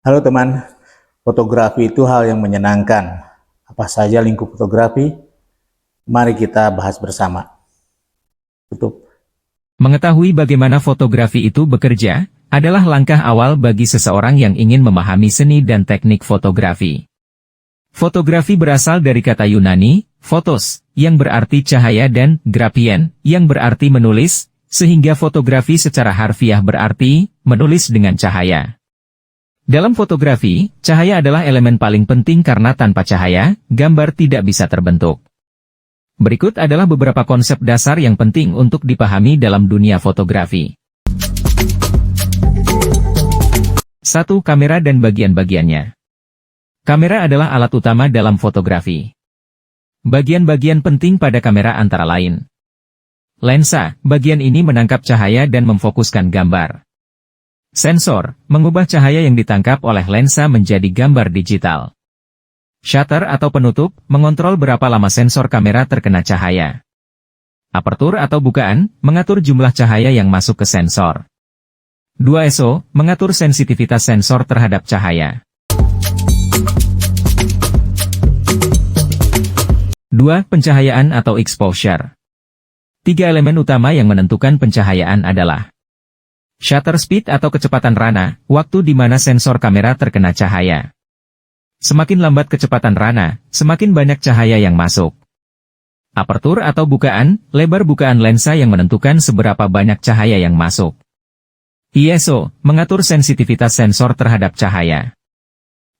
Halo teman, fotografi itu hal yang menyenangkan. Apa saja lingkup fotografi? Mari kita bahas bersama. Tutup. Mengetahui bagaimana fotografi itu bekerja, adalah langkah awal bagi seseorang yang ingin memahami seni dan teknik fotografi. Fotografi berasal dari kata Yunani, photos, yang berarti cahaya dan graphein, yang berarti menulis, sehingga fotografi secara harfiah berarti menulis dengan cahaya. Dalam fotografi, cahaya adalah elemen paling penting karena tanpa cahaya, gambar tidak bisa terbentuk. Berikut adalah beberapa konsep dasar yang penting untuk dipahami dalam dunia fotografi. 1. Kamera dan bagian-bagiannya. Kamera adalah alat utama dalam fotografi. Bagian-bagian penting pada kamera antara lain. Lensa, bagian ini menangkap cahaya dan memfokuskan gambar. Sensor, mengubah cahaya yang ditangkap oleh lensa menjadi gambar digital. Shutter atau penutup, mengontrol berapa lama sensor kamera terkena cahaya. Apertur atau bukaan, mengatur jumlah cahaya yang masuk ke sensor. 2. ISO, mengatur sensitivitas sensor terhadap cahaya. 2. Pencahayaan atau exposure. 3 elemen utama yang menentukan pencahayaan adalah shutter speed atau kecepatan rana, waktu di mana sensor kamera terkena cahaya. Semakin lambat kecepatan rana, semakin banyak cahaya yang masuk. Apertur atau bukaan, lebar bukaan lensa yang menentukan seberapa banyak cahaya yang masuk. ISO, mengatur sensitivitas sensor terhadap cahaya.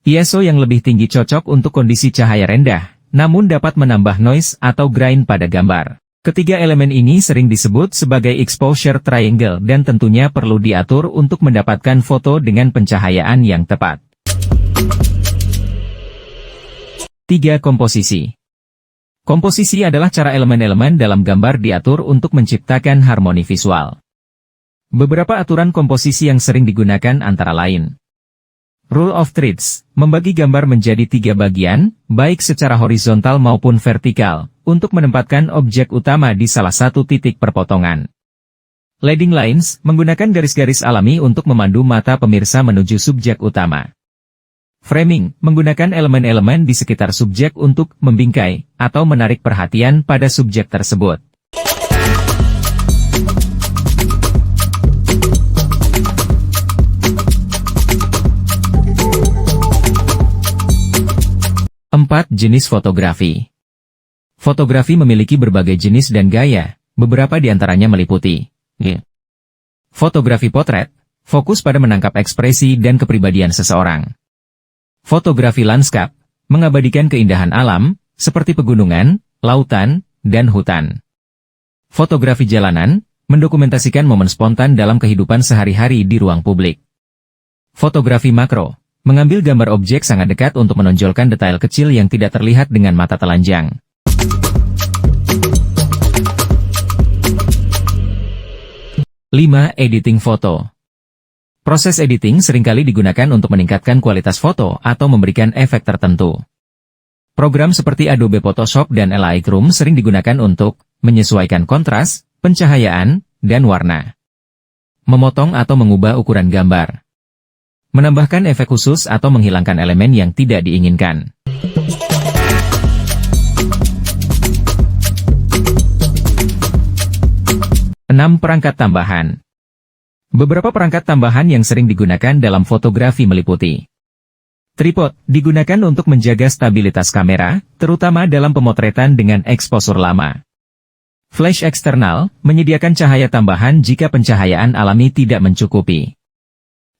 ISO yang lebih tinggi cocok untuk kondisi cahaya rendah, namun dapat menambah noise atau grain pada gambar. Ketiga elemen ini sering disebut sebagai exposure triangle dan tentunya perlu diatur untuk mendapatkan foto dengan pencahayaan yang tepat. 3. Komposisi. Komposisi adalah cara elemen-elemen dalam gambar diatur untuk menciptakan harmoni visual. Beberapa aturan komposisi yang sering digunakan antara lain. Rule of thirds, membagi gambar menjadi 3 bagian, baik secara horizontal maupun vertikal, untuk menempatkan objek utama di salah satu titik perpotongan. Leading lines, menggunakan garis-garis alami untuk memandu mata pemirsa menuju subjek utama. Framing, menggunakan elemen-elemen di sekitar subjek untuk membingkai, atau menarik perhatian pada subjek tersebut. Empat. Jenis fotografi. Fotografi memiliki berbagai jenis dan gaya, beberapa di antaranya meliputi fotografi potret, fokus pada menangkap ekspresi dan kepribadian seseorang. Fotografi lanskap, mengabadikan keindahan alam, seperti pegunungan, lautan, dan hutan. Fotografi jalanan, mendokumentasikan momen spontan dalam kehidupan sehari-hari di ruang publik. Fotografi makro, mengambil gambar objek sangat dekat untuk menonjolkan detail kecil yang tidak terlihat dengan mata telanjang. 5. Editing foto. Proses editing seringkali digunakan untuk meningkatkan kualitas foto atau memberikan efek tertentu. Program seperti Adobe Photoshop dan Lightroom sering digunakan untuk menyesuaikan kontras, pencahayaan, dan warna. Memotong atau mengubah ukuran gambar. Menambahkan efek khusus atau menghilangkan elemen yang tidak diinginkan. 6. Perangkat tambahan. Beberapa perangkat tambahan yang sering digunakan dalam fotografi meliputi tripod, digunakan untuk menjaga stabilitas kamera, terutama dalam pemotretan dengan eksposur lama. Flash eksternal, menyediakan cahaya tambahan jika pencahayaan alami tidak mencukupi.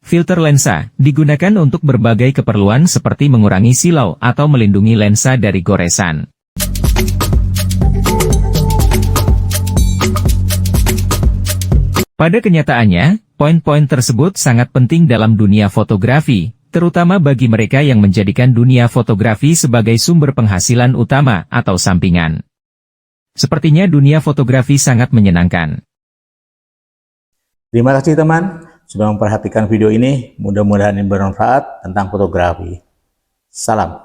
Filter lensa, digunakan untuk berbagai keperluan seperti mengurangi silau atau melindungi lensa dari goresan. Pada kenyataannya, poin-poin tersebut sangat penting dalam dunia fotografi, terutama bagi mereka yang menjadikan dunia fotografi sebagai sumber penghasilan utama atau sampingan. Sepertinya dunia fotografi sangat menyenangkan. Terima kasih teman, sudah memperhatikan video ini. Mudah-mudahan ini bermanfaat tentang fotografi. Salam.